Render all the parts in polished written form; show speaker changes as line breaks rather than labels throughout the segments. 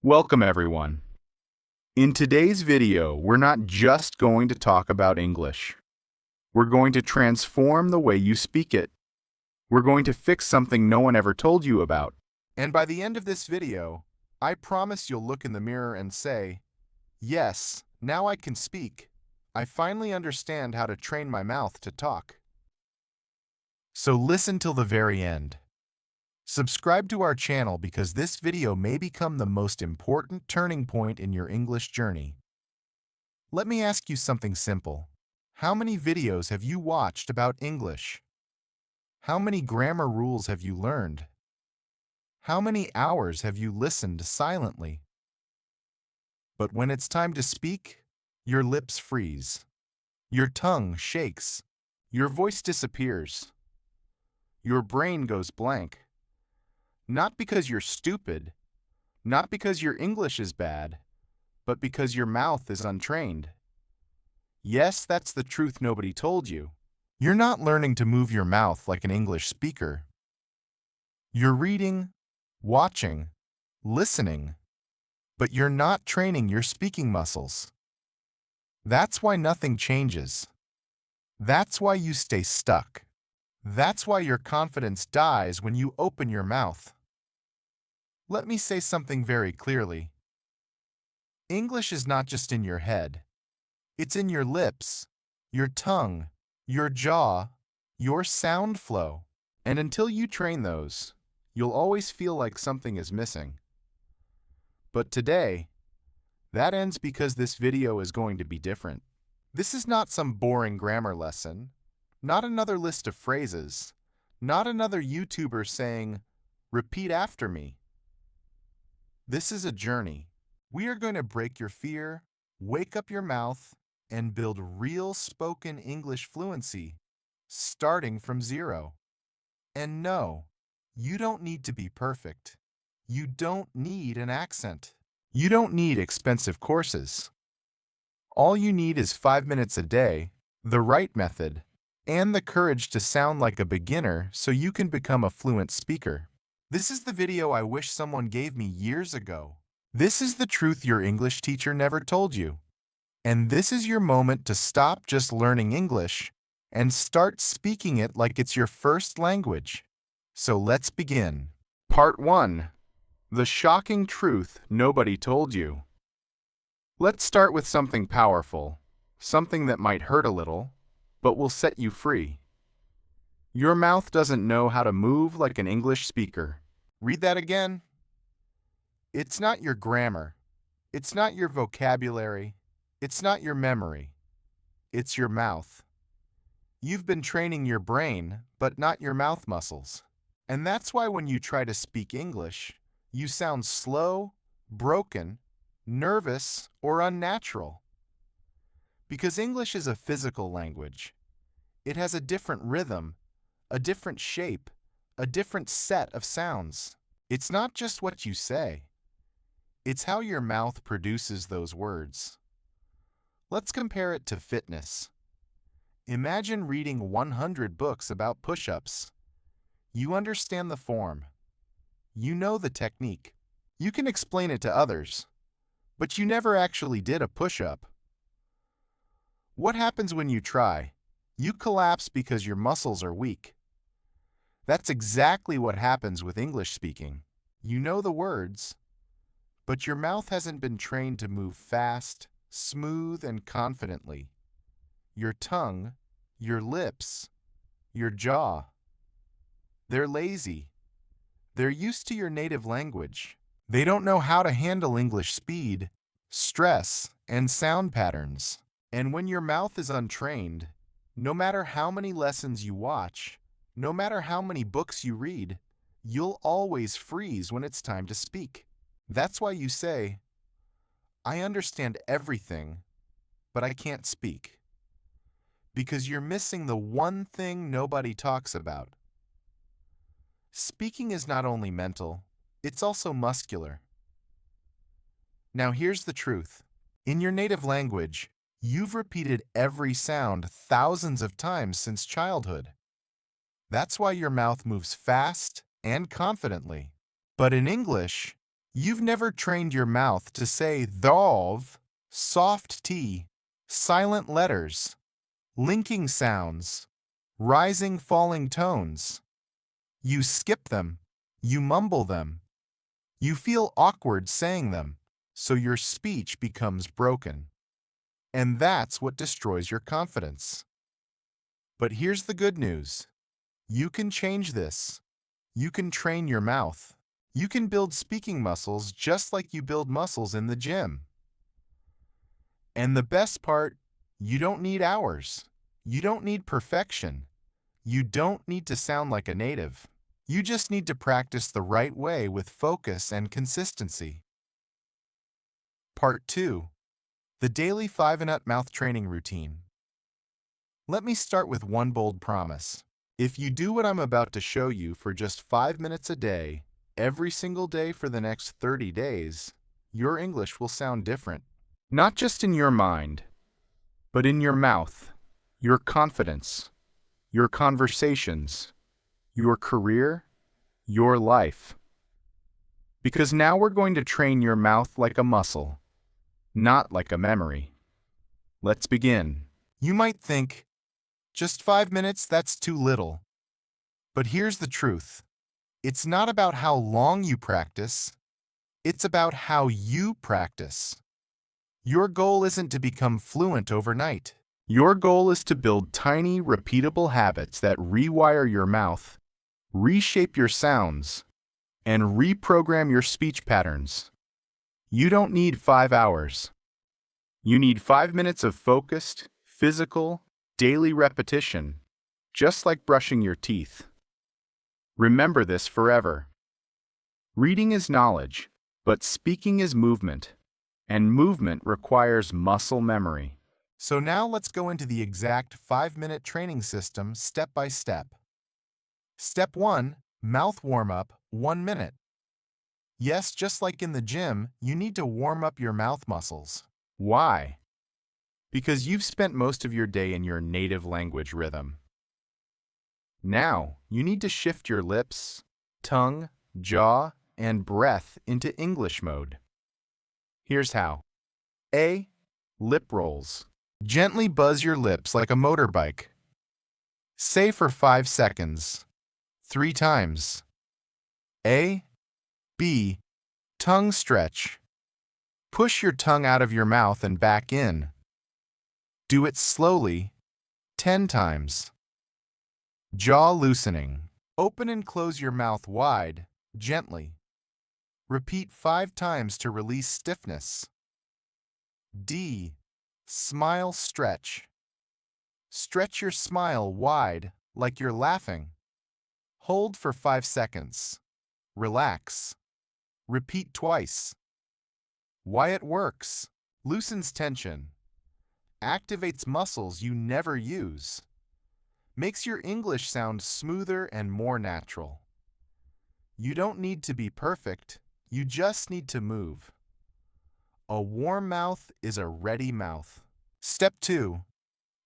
Welcome everyone. In today's video, we're not just going to talk about English. We're going to transform the way you speak it. We're going to fix something no one ever told you about.
And by the end of this video, I promise you'll look in the mirror and say, "Yes, now I can speak. I finally understand how to train my mouth to talk." So listen till the very end. Subscribe to our channel because this video may become the most important turning point in your English journey. Let me ask you something simple. How many videos have you watched about English? How many grammar rules have you learned? How many hours have you listened silently? But when it's time to speak, your lips freeze. Your tongue shakes. Your voice disappears. Your brain goes blank. Not because you're stupid, not because your English is bad, but because your mouth is untrained. Yes, that's the truth nobody told you. You're not learning to move your mouth like an English speaker. You're reading, watching, listening, but you're not training your speaking muscles. That's why nothing changes. That's why you stay stuck. That's why your confidence dies when you open your mouth. Let me say something very clearly. English is not just in your head. It's in your lips, your tongue, your jaw, your sound flow. And until you train those, you'll always feel like something is missing. But today, that ends because this video is going to be different. This is not some boring grammar lesson, not another list of phrases, not another YouTuber saying, "Repeat after me." This is a journey. We are going to break your fear, wake up your mouth, and build real spoken English fluency, starting from zero. And no, you don't need to be perfect. You don't need an accent. You don't need expensive courses. All you need is 5 minutes a day, the right method, and the courage to sound like a beginner so you can become a fluent speaker. This is the video I wish someone gave me years ago. This is the truth your English teacher never told you. And this is your moment to stop just learning English and start speaking it like it's your first language. So let's begin.
Part 1. The shocking truth nobody told you. Let's start with something powerful, something that might hurt a little, but will set you free. Your mouth doesn't know how to move like an English speaker.
Read that again. It's not your grammar. It's not your vocabulary. It's not your memory. It's your mouth. You've been training your brain, but not your mouth muscles. And that's why when you try to speak English, you sound slow, broken, nervous, or unnatural. Because English is a physical language. It has a different rhythm, a different shape, a different set of sounds. It's not just what you say. It's how your mouth produces those words. Let's compare it to fitness. Imagine reading 100 books about push-ups. You understand the form. You know the technique. You can explain it to others, but you never actually did a push-up. What happens when you try? You collapse because your muscles are weak. That's exactly what happens with English speaking. You know the words, but your mouth hasn't been trained to move fast, smooth, and confidently. Your tongue, your lips, your jaw. They're lazy. They're used to your native language. They don't know how to handle English speed, stress, and sound patterns. And when your mouth is untrained, no matter how many lessons you watch, no matter how many books you read, you'll always freeze when it's time to speak. That's why you say, "I understand everything, but I can't speak." Because you're missing the one thing nobody talks about. Speaking is not only mental, it's also muscular. Now here's the truth. In your native language, you've repeated every sound thousands of times since childhood. That's why your mouth moves fast and confidently. But in English, You've never trained your mouth to say thov, soft T, silent letters, linking sounds, rising falling tones. You skip them, you mumble them, you feel awkward saying them, so your speech becomes broken. And that's what destroys your confidence. But here's the good news. You can change this. You can train your mouth. You can build speaking muscles just like you build muscles in the gym. And the best part, you don't need hours. You don't need perfection. You don't need to sound like a native. You just need to practice the right way with focus and consistency. Part 2. The Daily 5-Minute Mouth Training Routine. Let me start with one bold promise. If you do what I'm about to show you for just 5 minutes a day, every single day for the next 30 days, your English will sound different. Not just in your mind, but in your mouth, your confidence, your conversations, your career, your life. Because now we're going to train your mouth like a muscle, not like a memory. Let's begin. You might think, just 5 minutes, that's too little. But here's the truth. It's not about how long you practice. It's about how you practice. Your goal isn't to become fluent overnight. Your goal is to build tiny, repeatable habits that rewire your mouth, reshape your sounds, and reprogram your speech patterns. You don't need 5 hours. You need 5 minutes of focused, physical, daily repetition, just like brushing your teeth. Remember this forever. Reading is knowledge, but speaking is movement, and movement requires muscle memory. So now let's go into the exact 5-minute training system step by step. Step 1, mouth warm-up, 1 minute. Yes, just like in the gym, you need to warm up your mouth muscles. Why? Because you've spent most of your day in your native language rhythm. Now, you need to shift your lips, tongue, jaw, and breath into English mode. Here's how. A. Lip rolls. Gently buzz your lips like a motorbike. Say for 5 seconds, 3 times. A. B. Tongue stretch. Push your tongue out of your mouth and back in. Do it slowly, 10 times. Jaw loosening. Open and close your mouth wide, gently. Repeat 5 times to release stiffness. D. Smile stretch. Stretch your smile wide, like you're laughing. Hold for 5 seconds. Relax. Repeat twice. Why it works. Loosens tension. Activates muscles you never use. Makes your English sound smoother and more natural. You don't need to be perfect, you just need to move. A warm mouth is a ready mouth. Step 2.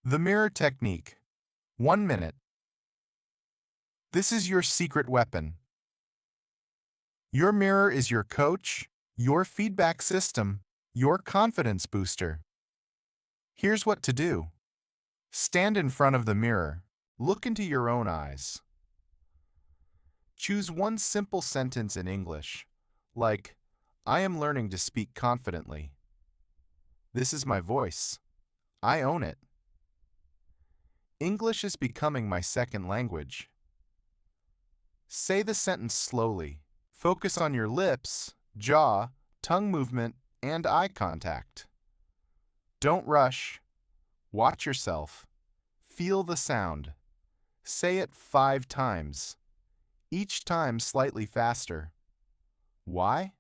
The mirror technique. 1 minute. This is your secret weapon. Your mirror is your coach, your feedback system, your confidence booster. Here's what to do. Stand in front of the mirror. Look into your own eyes. Choose one simple sentence in English, like, I am learning to speak confidently. This is my voice. I own it. English is becoming my second language. Say the sentence slowly. Focus on your lips, jaw, tongue movement, and eye contact. Don't rush. Watch yourself. Feel the sound. Say it 5 times. Each time slightly faster. Why?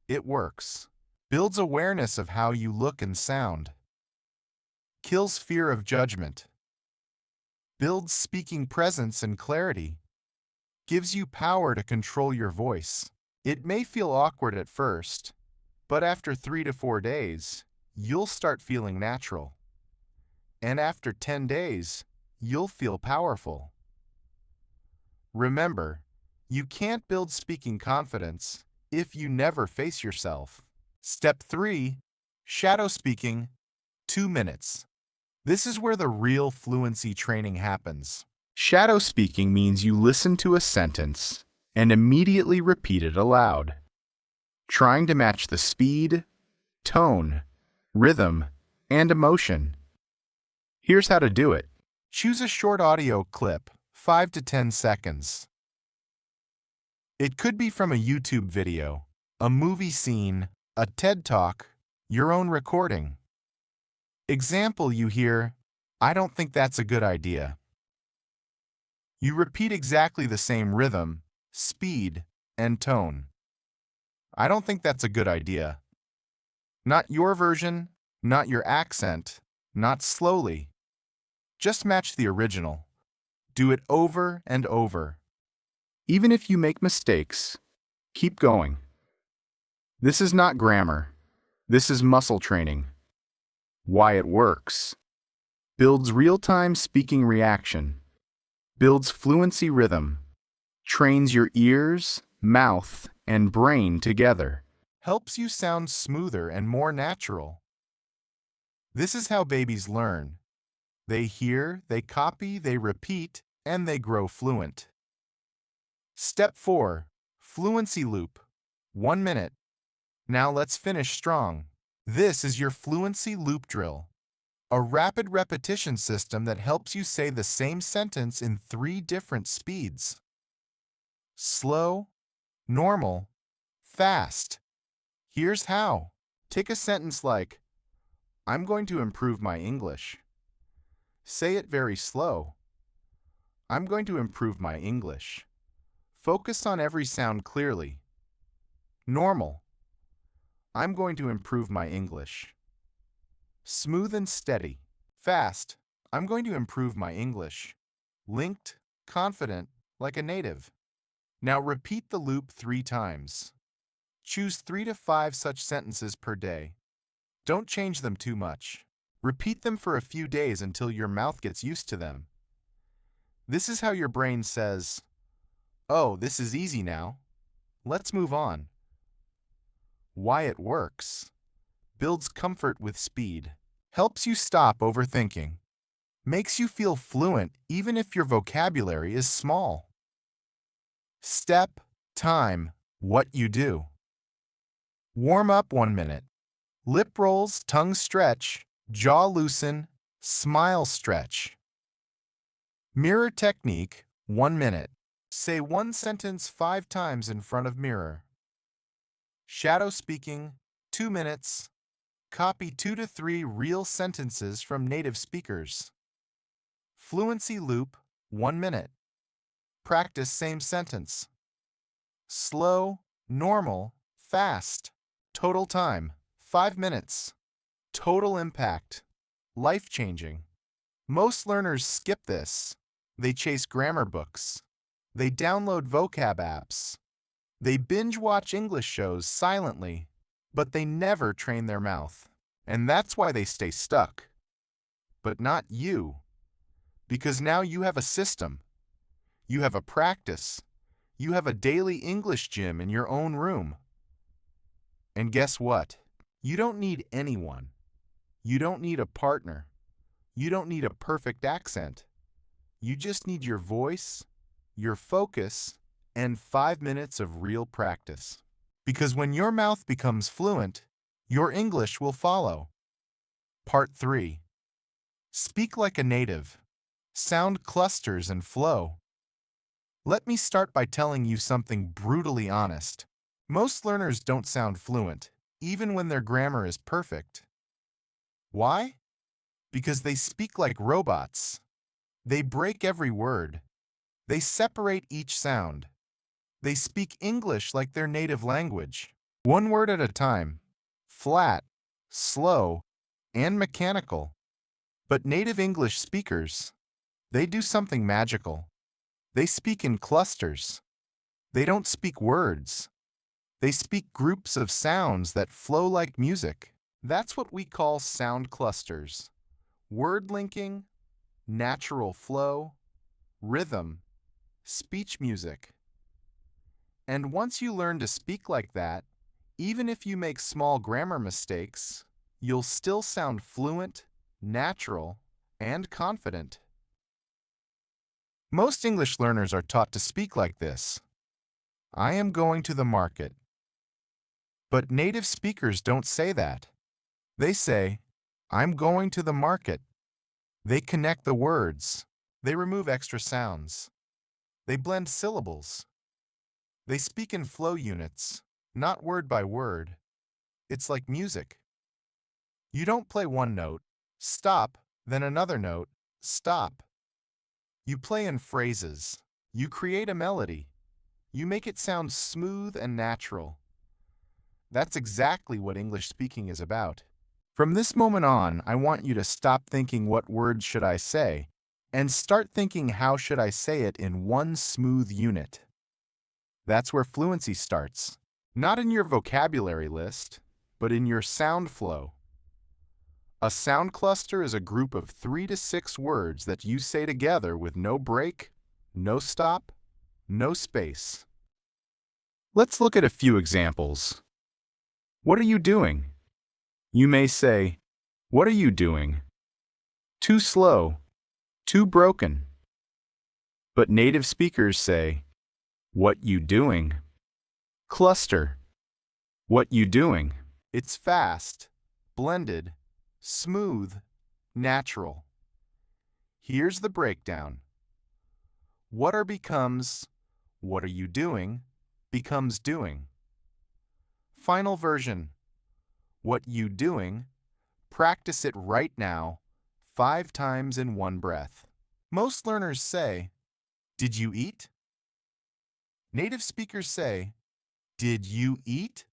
It works. Builds awareness of how you look and sound. Kills fear of judgment. Builds speaking presence and clarity. Gives you power to control your voice. It may feel awkward at first, but after 3 to 4 days, you'll start feeling natural. And after 10 days, you'll feel powerful. Remember, you can't build speaking confidence if you never face yourself. Step 3. Shadow speaking, 2 minutes. This is where the real fluency training happens.
Shadow speaking means you listen to a sentence and immediately repeat it aloud, trying to match the speed, tone, rhythm, and emotion. Here's how to do it.
Choose a short audio clip, 5 to 10 seconds. It could be from a YouTube video, a movie scene, a TED Talk, your own recording. Example, you hear, "I don't think that's a good idea." You repeat exactly the same rhythm, speed, and tone. "I don't think that's a good idea." Not your version, not your accent, not slowly. Just match the original. Do it over and over.
Even if you make mistakes, keep going. This is not grammar. This is muscle training. Why it works. Builds real-time speaking reaction. Builds fluency rhythm. Trains your ears, mouth, and brain together.
Helps you sound smoother and more natural. This is how babies learn. They hear, they copy, they repeat, and they grow fluent. Step 4. Fluency loop. 1 minute. Now let's finish strong. This is your fluency loop drill. A rapid repetition system that helps you say the same sentence in 3 different speeds. Slow, normal, fast. Here's how. Take a sentence like, "I'm going to improve my English." Say it very slow. "I'm going to improve my English." Focus on every sound clearly. Normal. "I'm going to improve my English." Smooth and steady. Fast. "I'm going to improve my English." Linked, confident, like a native. Now repeat the loop 3 times. Choose 3 to 5 such sentences per day. Don't change them too much. Repeat them for a few days until your mouth gets used to them. This is how your brain says, "Oh, this is easy now. Let's move on." Why it works. Builds comfort with speed. Helps you stop overthinking. Makes you feel fluent even if your vocabulary is small. Step, time, what you do. Warm up 1 minute. Lip rolls, tongue stretch, jaw loosen, smile stretch. Mirror technique, 1 minute. Say one sentence 5 times in front of mirror. Shadow speaking, 2 minutes. Copy 2 to 3 real sentences from native speakers. Fluency loop, 1 minute. Practice same sentence. Slow, normal, fast. Total time, 5 minutes. Total impact, life-changing. Most learners skip this. They chase grammar books. They download vocab apps. They binge-watch English shows silently, but they never train their mouth. And that's why they stay stuck. But not you. Because now you have a system. You have a practice. You have a daily English gym in your own room. And guess what? You don't need anyone. You don't need a partner. You don't need a perfect accent. You just need your voice, your focus, and 5 minutes of real practice. Because when your mouth becomes fluent, your English will follow. Part 3. Speak like a native. Sound clusters and flow. Let me start by telling you something brutally honest. Most learners don't sound fluent, even when their grammar is perfect. Why? Because they speak like robots. They break every word. They separate each sound. They speak English like their native language, one word at a time, flat, slow, and mechanical. But native English speakers, they do something magical. They speak in clusters. They don't speak words. They speak groups of sounds that flow like music. That's what we call sound clusters. Word linking, natural flow, rhythm, speech music. And once you learn to speak like that, even if you make small grammar mistakes, you'll still sound fluent, natural, and confident. Most English learners are taught to speak like this. I am going to the market. But native speakers don't say that. They say, I'm going to the market. They connect the words. They remove extra sounds. They blend syllables. They speak in flow units, not word by word. It's like music. You don't play one note, stop, then another note, stop. You play in phrases. You create a melody. You make it sound smooth and natural. That's exactly what English speaking is about. From this moment on, I want you to stop thinking what words should I say, and start thinking how should I say it in one smooth unit. That's where fluency starts. Not in your vocabulary list, but in your sound flow. A sound cluster is a group of 3 to 6 words that you say together with no break, no stop, no space. Let's look at a few examples. What are you doing? You may say, what are you doing? Too slow, too broken. But native speakers say, what you doing? Cluster. What you doing? It's fast, blended, smooth, natural. Here's the breakdown. What are becomes, what are you doing, becomes doing. Final version. What you doing, practice it right now, 5 times in one breath. Most learners say, did you eat? Native speakers say, did you eat?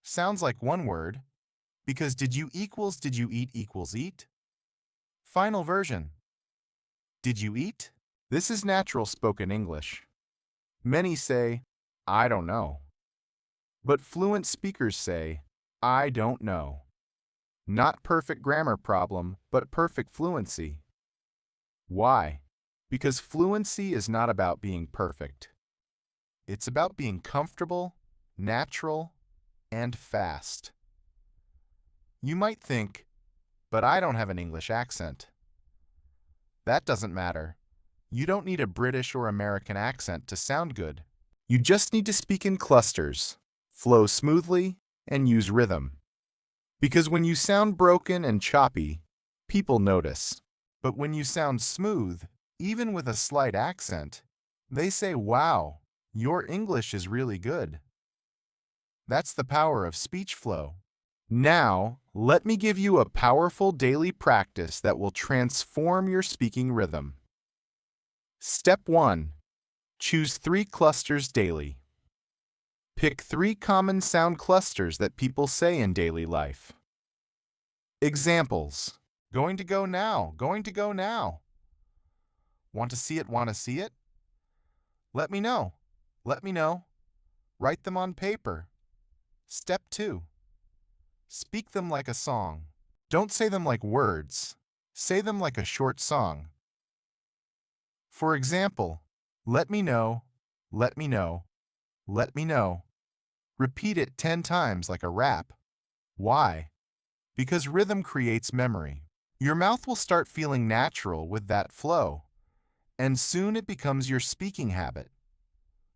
Sounds like one word, because did you eat equals eat. Final version. Did you eat? This is natural spoken English. Many say, I don't know. But fluent speakers say, I don't know. Not perfect grammar problem, but perfect fluency. Why? Because fluency is not about being perfect. It's about being comfortable, natural, and fast. You might think, but I don't have an English accent. That doesn't matter. You don't need a British or American accent to sound good. You just need to speak in clusters, flow smoothly, and use rhythm. Because when you sound broken and choppy, people notice. But when you sound smooth, even with a slight accent, they say, wow, your English is really good. That's the power of speech flow. Now, let me give you a powerful daily practice that will transform your speaking rhythm. Step 1. Choose 3 clusters daily. Pick 3 common sound clusters that people say in daily life. Examples. Going to go now, going to go now. Want to see it, want to see it? Let me know, let me know. Write them on paper. Step 2. Speak them like a song. Don't say them like words. Say them like a short song. For example, let me know, let me know, let me know. Repeat it 10 times like a rap. Why? Because rhythm creates memory. Your mouth will start feeling natural with that flow, and soon it becomes your speaking habit.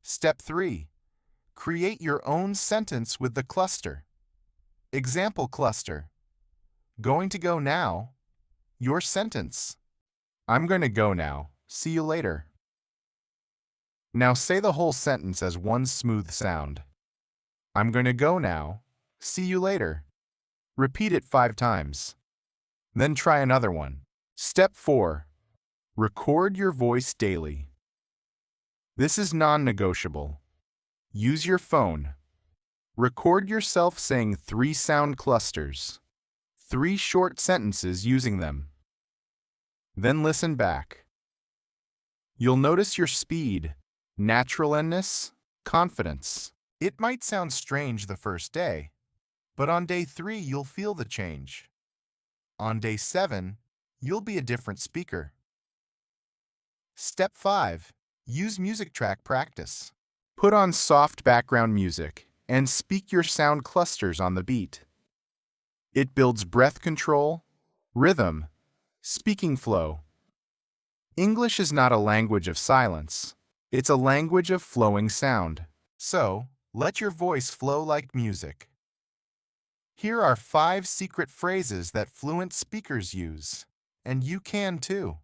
Step 3. Create your own sentence with the cluster. Example cluster. Going to go now. Your sentence. I'm going to go now. See you later. Now say the whole sentence as one smooth sound. I'm going to go now. See you later. Repeat it 5 times. Then try another one. Step 4. Record your voice daily. This is non-negotiable. Use your phone. Record yourself saying 3 sound clusters. 3 short sentences using them. Then listen back. You'll notice your speed, naturalness, confidence. It might sound strange the first day, but on day 3 you'll feel the change. On day 7, you'll be a different speaker. Step 5. Use music track practice.
Put on soft background music and speak your sound clusters on the beat. It builds breath control, rhythm, speaking flow. English is not a language of silence. It's a language of flowing sound.
So, let your voice flow like music. Here are 5 secret phrases that fluent speakers use, and you can too.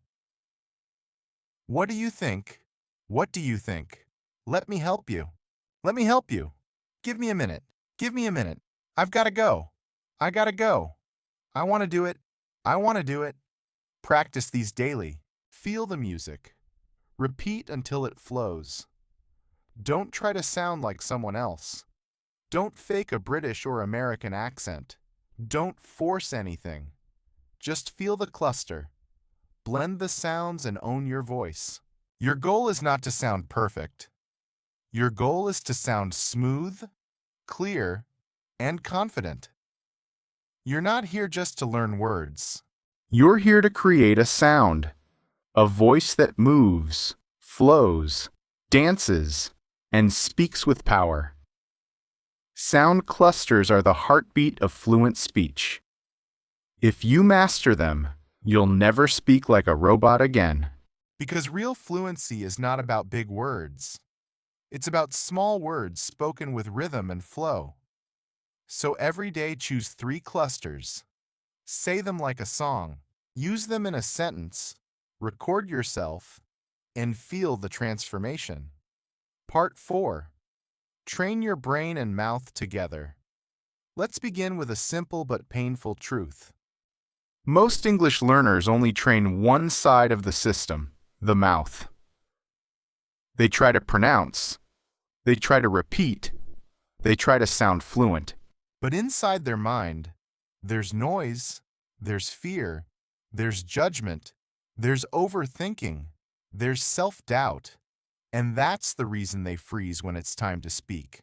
What do you think? What do you think? Let me help you. Let me help you. Give me a minute. Give me a minute. I've got to go. I got to go. I want to do it. I want to do it. Practice these daily. Feel the music. Repeat until it flows. Don't try to sound like someone else. Don't fake a British or American accent. Don't force anything. Just feel the cluster. Blend the sounds and own your voice. Your goal is not to sound perfect. Your goal is to sound smooth, clear, and confident. You're not here just to learn words.
You're here to create a sound, a voice that moves, flows, dances, and speaks with power. Sound clusters are the heartbeat of fluent speech. If you master them, you'll never speak like a robot again.
Because real fluency is not about big words. It's about small words spoken with rhythm and flow. So every day choose 3 clusters. Say them like a song. Use them in a sentence. Record yourself and feel the transformation. Part 4. Train your brain and mouth together. Let's begin with a simple but painful truth.
Most English learners only train one side of the system, the mouth. They try to pronounce. They try to repeat. They try to sound fluent.
But inside their mind, there's noise, there's fear, there's judgment, there's overthinking, there's self-doubt. And that's the reason they freeze when it's time to speak.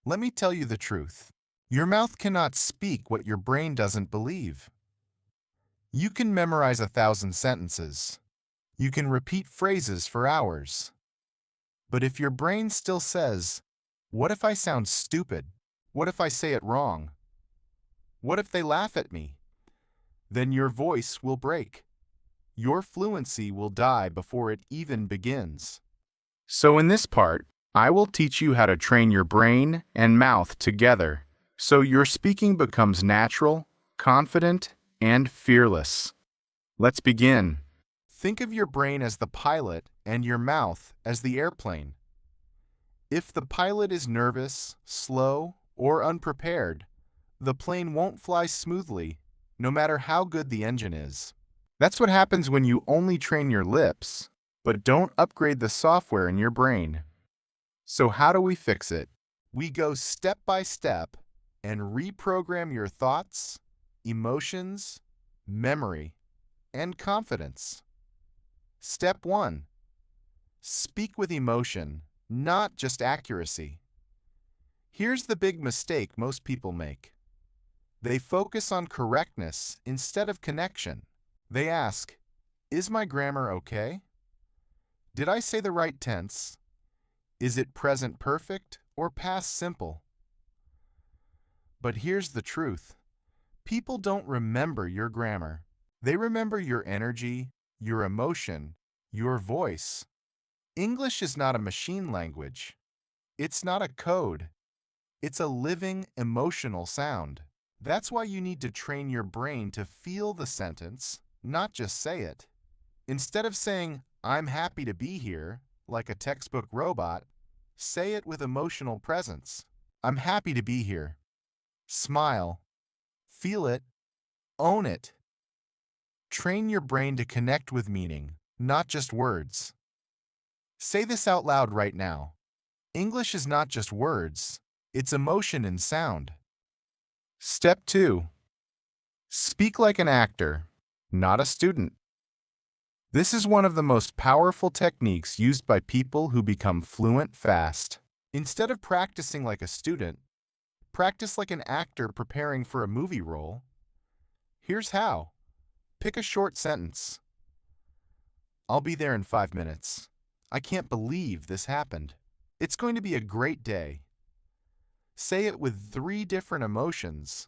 Let me tell you the truth. Your mouth cannot speak what your brain doesn't believe. You can memorize 1,000 sentences. You can repeat phrases for hours. But if your brain still says, "What if I sound stupid? What if I say it wrong? What if they laugh at me?" then your voice will break. Your fluency will die before it even begins.
So in this part, I will teach you how to train your brain and mouth together so your speaking becomes natural, confident, and fearless. Let's begin.
Think of your brain as the pilot and your mouth as the airplane. If the pilot is nervous, slow, or unprepared, the plane won't fly smoothly, no matter how good the engine is.
That's what happens when you only train your lips, but don't upgrade the software in your brain. So how do we fix it?
We go step by step and reprogram your thoughts, emotions, memory, and confidence. Step 1. Speak with emotion, not just accuracy. Here's the big mistake most people make. They focus on correctness instead of connection. They ask, "Is my grammar okay? Did I say the right tense? Is it present perfect or past simple?" But here's the truth. People don't remember your grammar. They remember your energy, your emotion, your voice. English is not a machine language. It's not a code. It's a living, emotional sound. That's why you need to train your brain to feel the sentence, not just say it. Instead of saying, "I'm happy to be here," like a textbook robot, say it with emotional presence. "I'm happy to be here." Smile. Feel it. Own it. Train your brain to connect with meaning, not just words. Say this out loud right now. English is not just words, it's emotion and sound.
Step 2. Speak like an actor, not a student. This is one of the most powerful techniques used by people who become fluent fast.
Instead of practicing like a student, practice like an actor preparing for a movie role. Here's how. Pick a short sentence. "I'll be there in 5 minutes. I can't believe this happened." It's going to be a great day. Say it with 3 different emotions: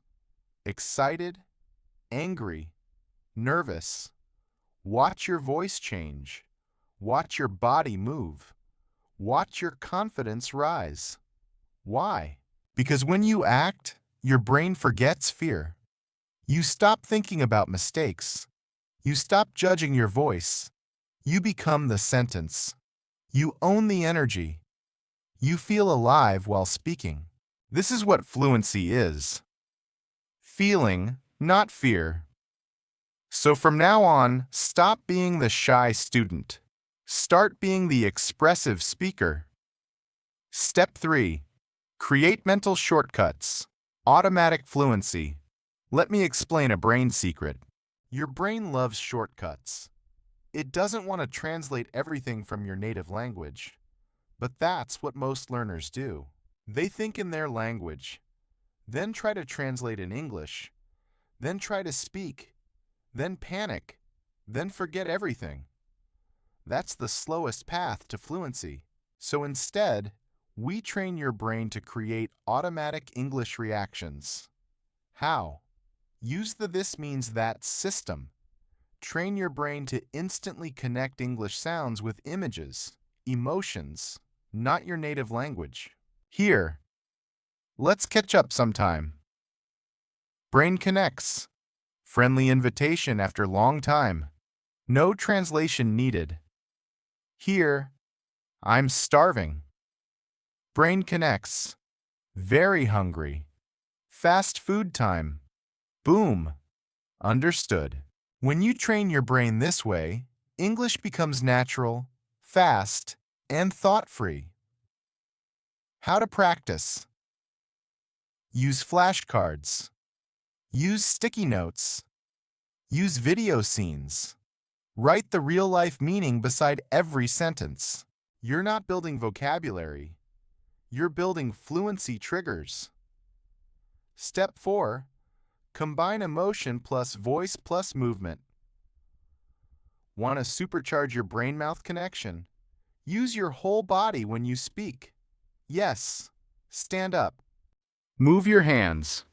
excited, angry, nervous. Watch your voice change. Watch your body move. Watch your confidence rise. Why? Because when you act, your brain forgets fear. You stop thinking about mistakes. You stop judging your voice. You become the sentence. You own the energy. You feel alive while speaking. This is what fluency is. Feeling, not fear. So from now on, stop being the shy student. Start being the expressive speaker. Step 3. Create mental shortcuts. Automatic fluency. Let me explain a brain secret. Your brain loves shortcuts. It doesn't want to translate everything from your native language. But that's what most learners do. They think in their language, then try to translate in English, then try to speak, then panic, then forget everything. That's the slowest path to fluency. So instead, we train your brain to create automatic English reactions. How? Use the this means that system. Train your brain to instantly connect English sounds with images, emotions, not your native language. Here, let's catch up sometime. Brain connects. Friendly invitation after long time. No translation needed. Here, I'm starving. Brain connects. Very hungry. Fast food time. Boom. Understood. When you train your brain this way, English becomes natural, fast, and thought-free. How to practice. Use flashcards. Use sticky notes. Use video scenes. Write the real-life meaning beside every sentence. You're not building vocabulary. You're building fluency triggers. Step 4. Combine emotion plus voice plus movement. Want to supercharge your brain-mouth connection? Use your whole body when you speak. Yes, stand up.
Move your hands.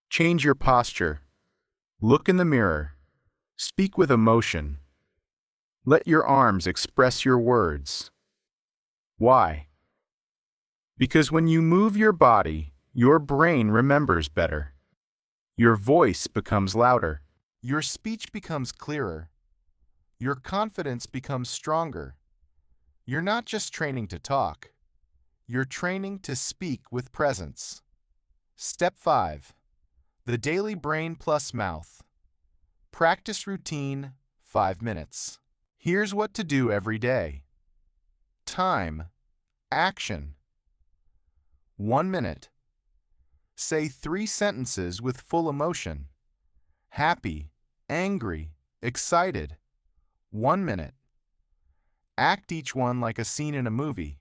Change your posture. Look in the mirror. Speak with emotion. Let your arms express your words. Why? Because when you move your body, your brain remembers better. Your voice becomes louder.
Your speech becomes clearer. Your confidence becomes stronger. You're not just training to talk. You're training to speak with presence. Step 5. The daily brain plus mouth. Practice routine, 5 minutes. Here's what to do every day. Time. Action. 1 minute. Say 3 sentences with full emotion. Happy, angry, excited. 1 minute. Act each one like a scene in a movie.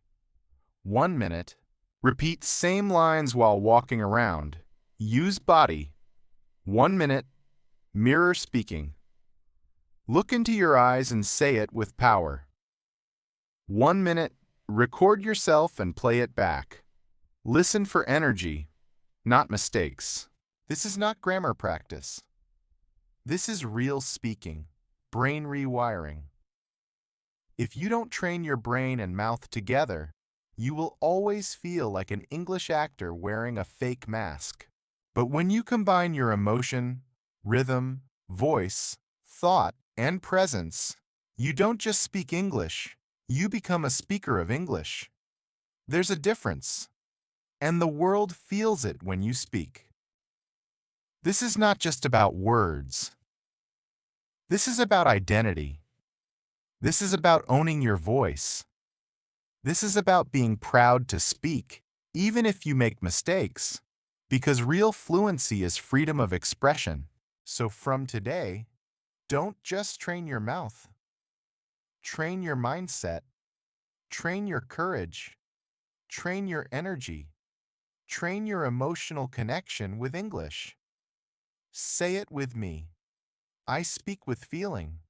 1 minute. Repeat same lines while walking around. Use body. 1 minute. Mirror speaking. Look into your eyes and say it with power. 1 minute. Record yourself and play it back. Listen for energy, not mistakes. This is not grammar practice. This is real speaking, brain rewiring. If you don't train your brain and mouth together, you will always feel like an English actor wearing a fake mask. But when you combine your emotion, rhythm, voice, thought, and presence, you don't just speak English, you become a speaker of English. There's a difference, and the world feels it when you speak. This is not just about words. This is about identity. This is about owning your voice. This is about being proud to speak, even if you make mistakes, because real fluency is freedom of expression. So from today, don't just train your mouth. Train your mindset. Train your courage. Train your energy. Train your emotional connection with English. Say it with me. I speak with feeling.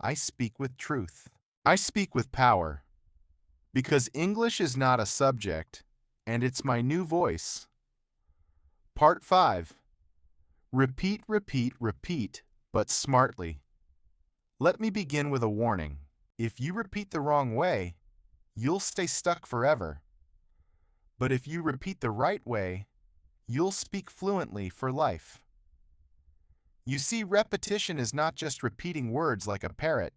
I speak with truth. I speak with power. Because English is not a subject, and it's my new voice. Part 5. Repeat, repeat, repeat, but smartly. Let me begin with a warning. If you repeat the wrong way, you'll stay stuck forever. But if you repeat the right way, you'll speak fluently for life. You see, repetition is not just repeating words like a parrot.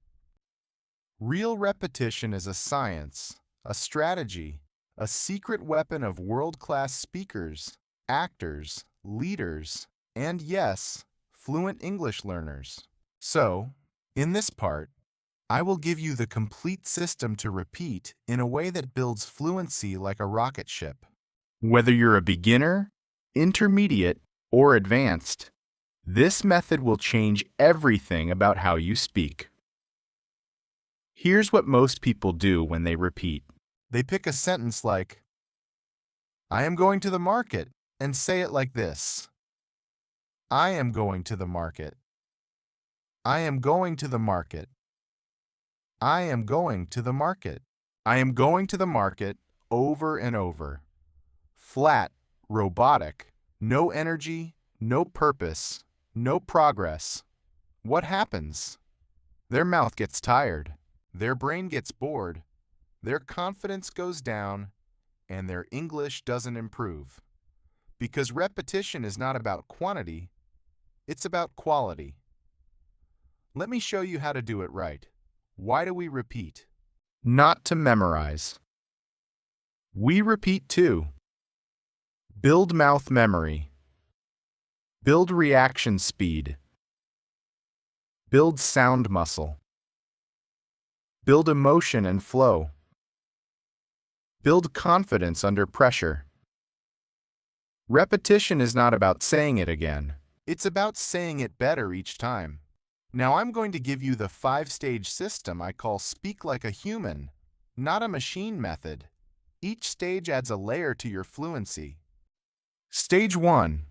Real repetition is a science, a strategy, a secret weapon of world-class speakers, actors, leaders, and yes, fluent English learners. So, in this part, I will give you the complete system to repeat in a way that builds fluency like a rocket ship.
Whether you're a beginner, intermediate, or advanced, this method will change everything about how you speak. Here's what most people do when they repeat.
They pick a sentence like, I am going to the market, and say it like this. I am going to the market. I am going to the market. I am going to the market.
I am going to the market over and over. Flat, robotic, no energy, no purpose, no progress. What happens? Their mouth gets tired,
Their brain gets bored, their confidence goes down, and their English doesn't improve. Because repetition is not about quantity, it's about quality. Let me show you how to do it right. Why do we repeat?
not to memorize. We repeat too. Build mouth memory. Build reaction speed. Build sound muscle. Build emotion and flow. Build confidence under pressure. Repetition is not about saying it again.
It's about saying it better each time. Now I'm going to give you the 5-stage system I call Speak Like a Human, not a machine method. Each stage adds a layer to your fluency.
Stage 1.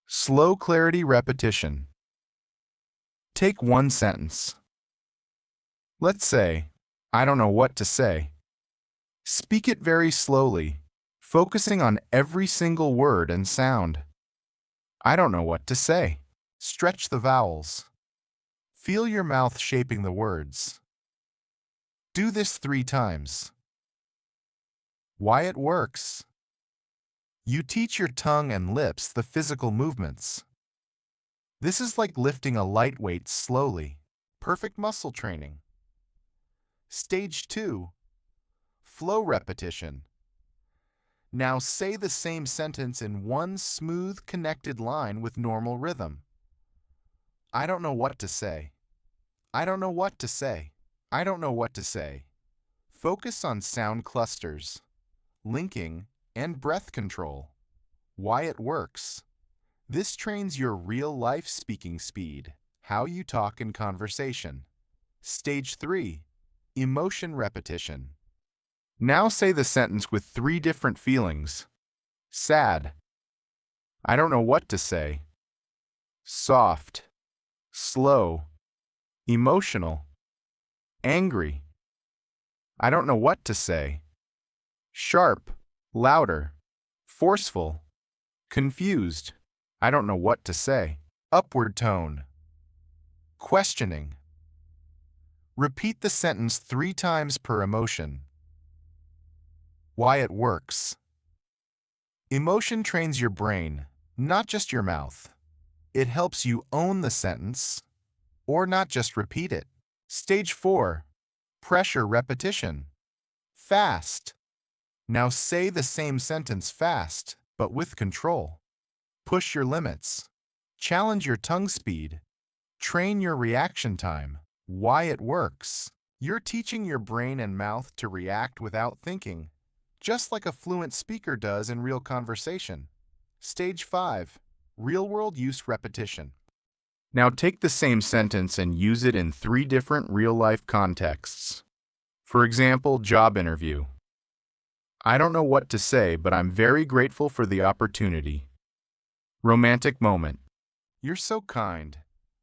Slow clarity repetition. Take one sentence. Let's say, I don't know what to say. Speak it very slowly, focusing on every single word and sound. I don't know what to say.
Stretch the vowels. Feel your mouth shaping the words. Do this 3 times. Why it works. You teach your tongue and lips the physical movements. This is like lifting a light weight slowly. Perfect muscle training. Stage 2. Flow repetition. Now say the same sentence in one smooth, connected line with normal rhythm. I don't know what to say. I don't know what to say. I don't know what to say. Focus on sound clusters, linking, and breath control. Why it works. This trains your real-life speaking speed, how you talk in conversation. Stage 3. Emotion repetition.
Now say the sentence with 3 different feelings. Sad. I don't know what to say. Soft. Slow. Emotional. Angry. I don't know what to say. Sharp. Louder. Forceful. Confused. I don't know what to say.
Upward tone. Questioning. Repeat the sentence 3 times per emotion. Why it works. Emotion trains your brain, not just your mouth. It helps you own the sentence, or not just repeat it. Stage 4. Pressure repetition. Fast. Now say the same sentence fast, but with control. Push your limits. Challenge your tongue speed. Train your reaction time. Why it works. You're teaching your brain and mouth to react without thinking, just like a fluent speaker does in real conversation. Stage 5. Real-world use repetition.
Now take the same sentence and use it in 3 different real-life contexts. For example, job interview. I don't know what to say, but I'm very grateful for the opportunity. Romantic moment.
You're so kind.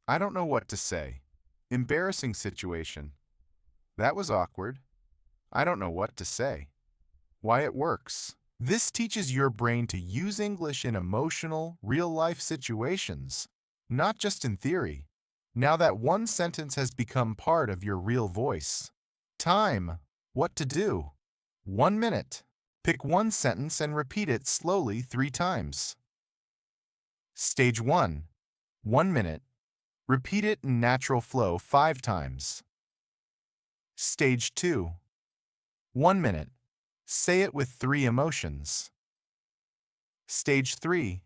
I don't know what to say. Embarrassing situation. That was awkward. I don't know what to say. Why it works. This teaches your brain to use English in emotional, real-life situations, not just in theory. Now that one sentence has become part of your real voice. Time. What to do. 1 minute. Pick one sentence and repeat it slowly 3 times. Stage 1. 1 minute. Repeat it in natural flow 5 times. Stage 2. 1 minute. Say it with 3 emotions. Stage 3.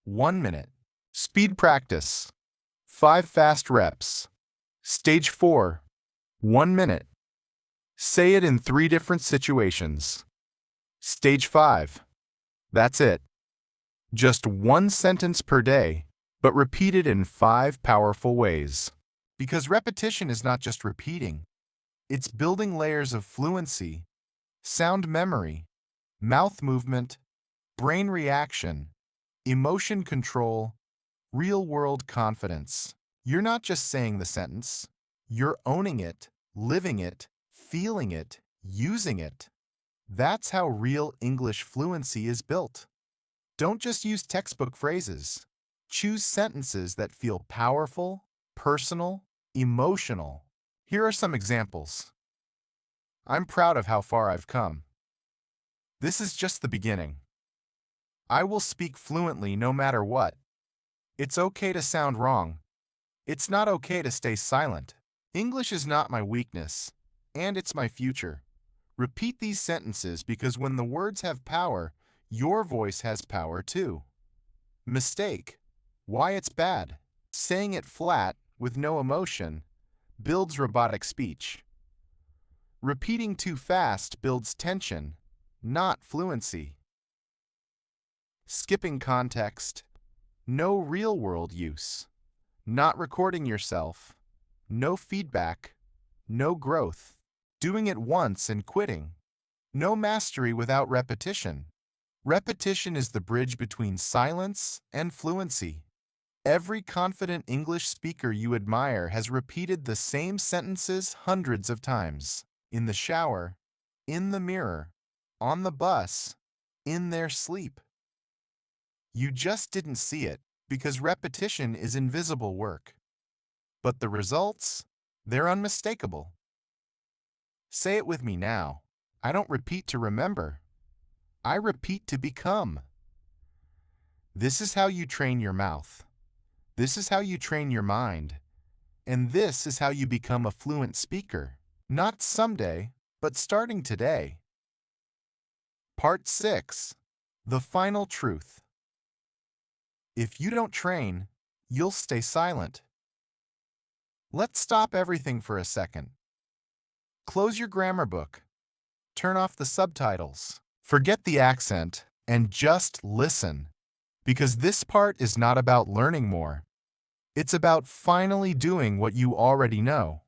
1 minute. Speed practice. 5 fast reps. Stage 4. 1 minute. Say it in 3 different situations. Stage 5. That's it. Just 1 sentence per day, but repeat it in 5 powerful ways. Because repetition is not just repeating. It's building layers of fluency, sound memory, mouth movement, brain reaction, emotion control, real-world confidence. You're not just saying the sentence. You're owning it, living it, feeling it, using it. That's how real English fluency is built. Don't just use textbook phrases. Choose sentences that feel powerful, personal, emotional. Here are some examples. I'm proud of how far I've come. This is just the beginning. I will speak fluently no matter what. It's okay to sound wrong. It's not okay to stay silent. English is not my weakness, and it's my future. Repeat these sentences because when the words have power, your voice has power too. Mistake. Why it's bad. Saying it flat, with no emotion, builds robotic speech. Repeating too fast builds tension, not fluency. Skipping context. No real-world use. Not recording yourself. No feedback. No growth. Doing it once and quitting. No mastery without repetition. Repetition is the bridge between silence and fluency. Every confident English speaker you admire has repeated the same sentences hundreds of times. In the shower, in the mirror, on the bus, in their sleep. You just didn't see it because repetition is invisible work. But the results, they're unmistakable. Say it with me now. I don't repeat to remember. I repeat to become. This is how you train your mouth. This is how you train your mind. And this is how you become a fluent speaker. Not someday, but starting today. Part 6. The final truth. If you don't train, you'll stay silent. Let's stop everything for a second. Close your grammar book. Turn off the subtitles. Forget the accent and just listen. Because this part is not about learning more. It's about finally doing what you already know.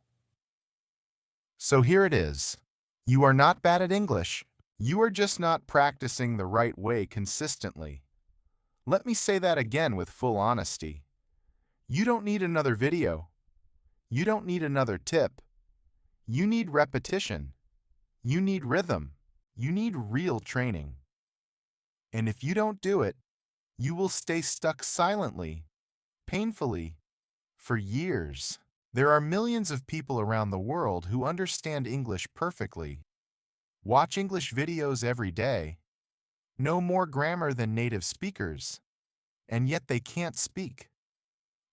So here it is. You are not bad at English. You are just not practicing the right way consistently. Let me say that again with full honesty. You don't need another video. You don't need another tip. You need repetition. You need rhythm. You need real training. And if you don't do it, you will stay stuck silently, painfully, for years. There are millions of people around the world who understand English perfectly, watch English videos every day, know more grammar than native speakers, and yet they can't speak.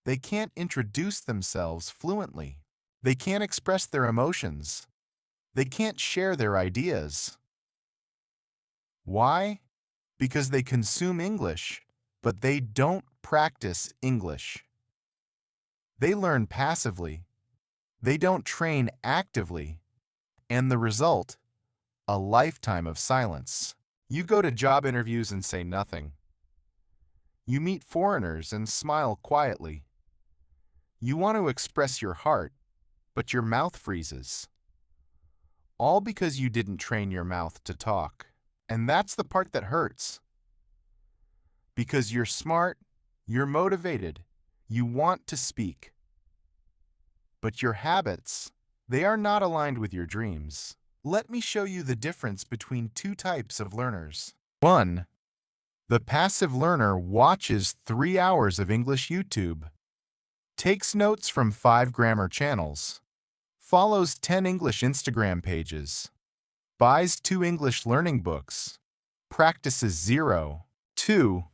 They can't introduce themselves fluently. They can't express their emotions. They can't share their ideas. Why? Because they consume English, but they don't practice English. They learn passively. They don't train actively. And the result? A lifetime of silence. You go to job interviews and say nothing. You meet foreigners and smile quietly. You want to express your heart, but your mouth freezes. All because you didn't train your mouth to talk. And that's the part that hurts. Because you're smart, you're motivated, you want to speak. But your habits, they are not aligned with your dreams. Let me show you the difference between two types of learners. 1. The passive learner watches 3 hours of English YouTube, takes notes from 5 grammar channels, follows 10 English Instagram pages, buys 2 English learning books, practices 0. 2.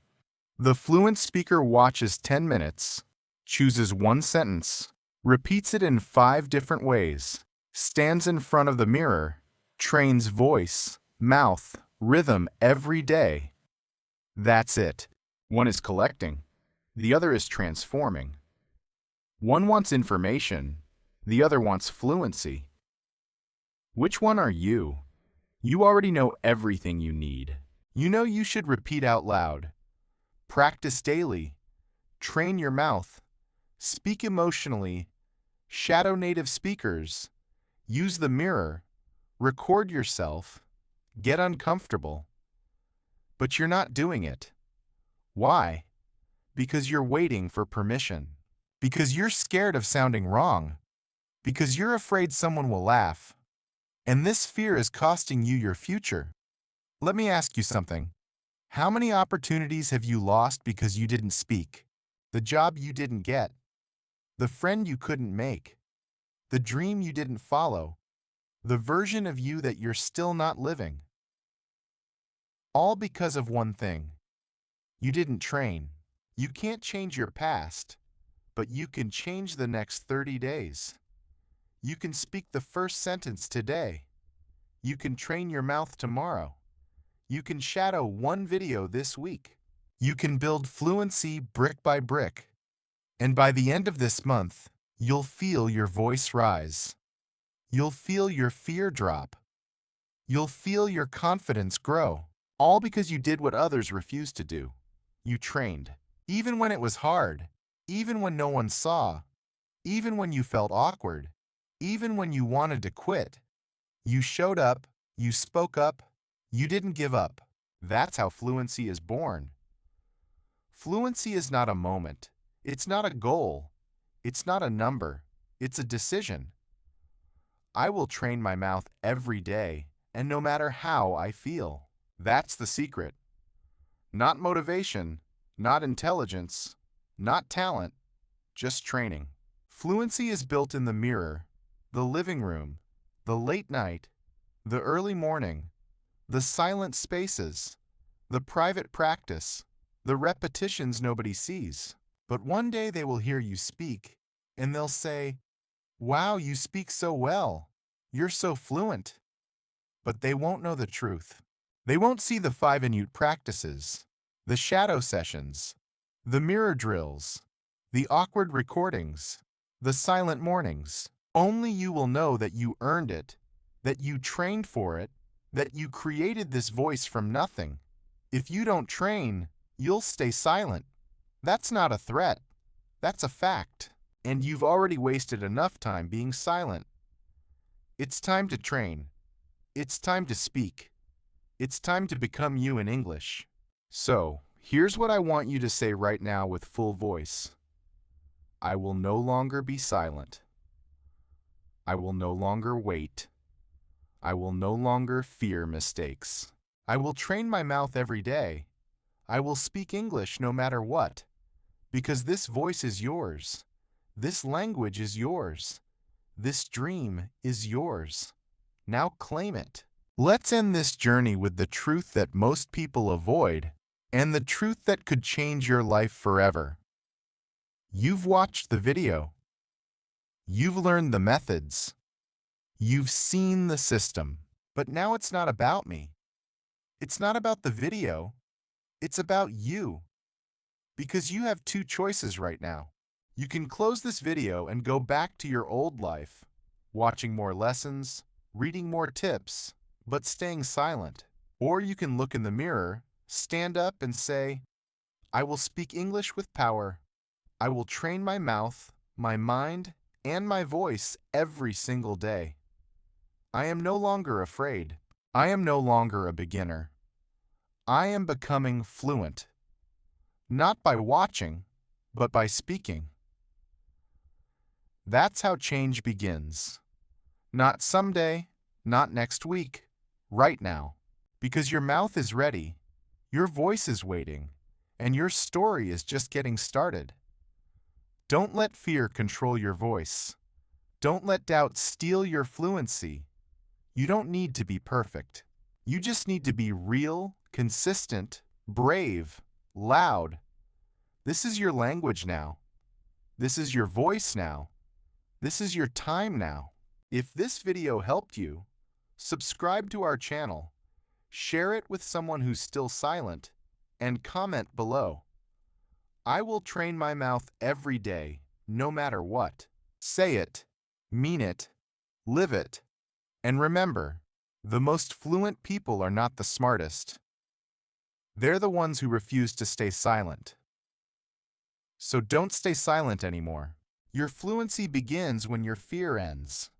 The fluent speaker watches 10 minutes, chooses 1 sentence, repeats it in 5 different ways, stands in front of the mirror, trains voice, mouth, rhythm every day. That's it.
One is collecting, the other is transforming. One wants information, the other wants fluency. Which one are you? You already know everything you need.
You know you should repeat out loud. Practice daily. Train your mouth. Speak emotionally. Shadow native speakers. Use the mirror. Record yourself. Get uncomfortable. But you're not doing it. Why? Because you're waiting for permission. Because you're scared of sounding wrong. Because you're afraid someone will laugh. And this fear is costing you your future. Let me ask you something. How many opportunities have you lost because you didn't speak? The job you didn't get? The friend you couldn't make? The dream you didn't follow? The version of you that you're still not living? All because of one thing. You didn't train. You can't change your past, but you can change the next 30 days. You can speak the first sentence today. You can train your mouth tomorrow. You can shadow 1 video this week. You can build fluency brick by brick. And by the end of this month, you'll feel your voice rise. You'll feel your fear drop. You'll feel your confidence grow. All because you did what others refused to do. You trained. Even when it was hard. Even when no one saw. Even when you felt awkward. Even when you wanted to quit. You showed up. You spoke up. You didn't give up. That's how fluency is born. Fluency is not a moment. It's not a goal. It's not a number. It's a decision. I will train my mouth every day, and no matter how I feel. That's the secret. Not motivation, not intelligence, not talent, just training. Fluency is built in the mirror, the living room, the late night, the early morning, the silent spaces, the private practice, the repetitions nobody sees. But one day they will hear you speak, and they'll say, "Wow, you speak so well. You're so fluent." But they won't know the truth. They won't see the 5-minute practices, the shadow sessions, the mirror drills, the awkward recordings, the silent mornings. Only you will know that you earned it, that you trained for it, that you created this voice from nothing. If you don't train, you'll stay silent. That's not a threat. That's a fact. And you've already wasted enough time being silent. It's time to train. It's time to speak. It's time to become you in English. So, here's what I want you to say right now with full voice. I will no longer be silent. I will no longer wait. I will no longer fear mistakes. I will train my mouth every day. I will speak English no matter what. Because this voice is yours. This language is yours. This dream is yours. Now claim it. Let's end this journey with the truth that most people avoid, and the truth that could change your life forever. You've watched the video. You've learned the methods. You've seen the system. But now it's not about me. It's not about the video. It's about you. Because you have 2 choices right now. You can close this video and go back to your old life, watching more lessons, reading more tips, but staying silent. Or you can look in the mirror, stand up and say, I will speak English with power. I will train my mouth, my mind, and my voice every single day. I am no longer afraid. I am no longer a beginner. I am becoming fluent. Not by watching, but by speaking. That's how change begins. Not someday, Not next week. Right now. Because your mouth is ready, your voice is waiting, and your story is just getting started. Don't let fear control your voice. Don't let doubt steal your fluency. You don't need to be perfect. You just need to be real, consistent, brave, loud. This is your language now. This is your voice now. This is your time now. If this video helped you, subscribe to our channel, share it with someone who's still silent, and comment below. I will train my mouth every day, no matter what. Say it, mean it, live it. And remember, the most fluent people are not the smartest. They're the ones who refuse to stay silent. So don't stay silent anymore. Your fluency begins when your fear ends.